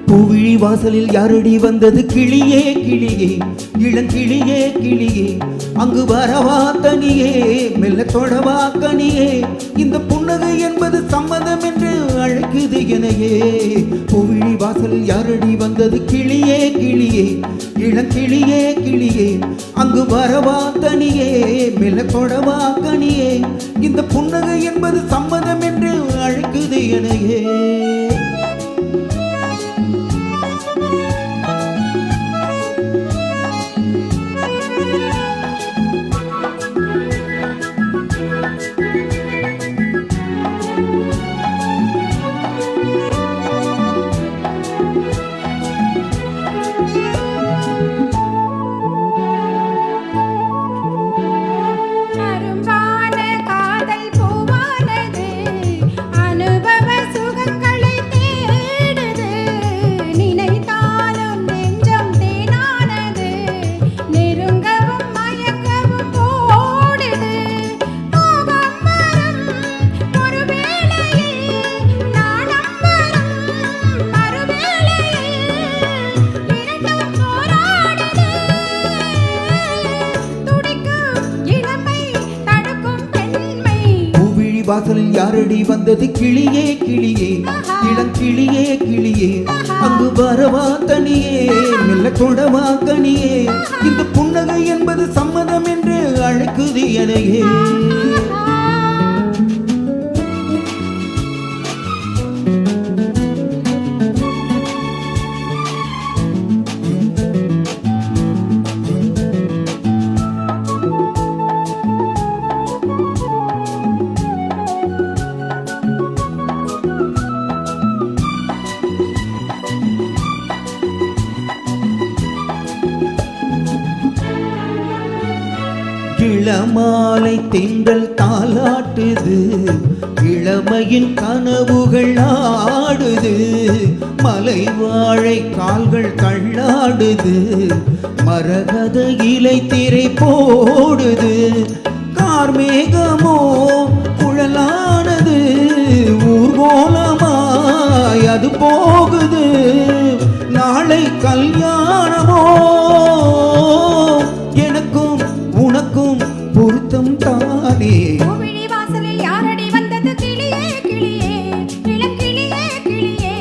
பூவிழி வாசலில் யாரடி வந்தது கிளியே கிளியே இளங்கிளியே கிளியே அங்கு வரவா தனியே மெல்ல தொடவா கனியே இந்த புன்னகை என்பது சம்மதம் என்று அழைக்குது எனையே பூவிழி வாசலில் யாரடி வந்தது கிளியே கிளியே இளங்கிளியே கிளியே அங்கு வரவா தனியே மெல்ல தொடவா கனியே இந்த புன்னகை என்பது சம்மதம் என்று அழைக்குது எனையே வாசலில் யாரடி வந்தது கிளியே கிளியே இளங்கிளியே கிளியே அங்கு வரவா தனியே மெல்ல தொடவா கனியே இந்த புன்னகை என்பது சம்மதம் என்று அழைக்குது எனையே இளமாலை திங்கள் தாலாட்டுது இளமையின் கனவுகள் ஆடுது மலை வாழை கால்கள் தள்ளாடுது மரகத இலை திரை போடுது கார்மேகமோ குழலானது ஊர்கோலமாய் அது போகுது நாளை கல்யாணமோ எனக்கும் உனக்கும் பொருத்தம் தானே பூவிழி வாசலில் யாரடி வந்தது கிளியே கிளியே இளங்கிளியே கிளியே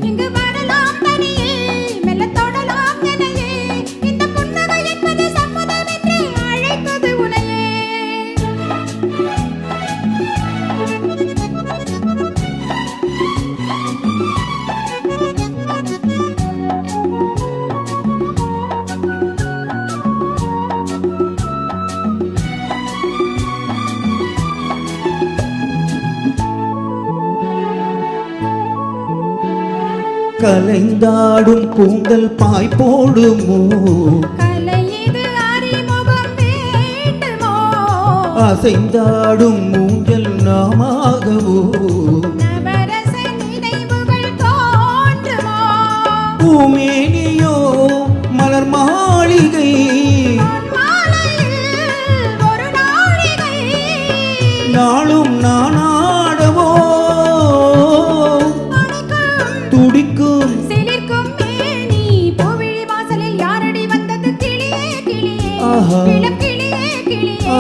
இங்கு வரலாம் தனியே மெல்ல தொடலாம் எனையே இந்த புன்னகை என்பது சம்மதம் என்று அழைப்பது உனையே கலைந்தாடும் கூந்தல் பாய் போடுமோ கலையிது அறிமுகம் வேண்டுமோ அசைந்தாடும் மூஞ்சல் நாமாகவோ நவரச நினைவுகள் தோன்றுமோ பூமேனியோ மலர் மாளிகை ஒரு நாழிகை நாளும் நானாடவோ துடிக்கும் சிலிர்க்கும் மேனி பூவிழி வாசலில் யாரடி வந்தது கிளியே கிளியே இளங்கிளியே கிளியே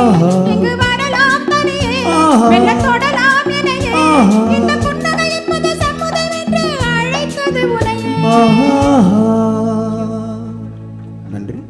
இங்கு வரலாம் தனியே மெல்ல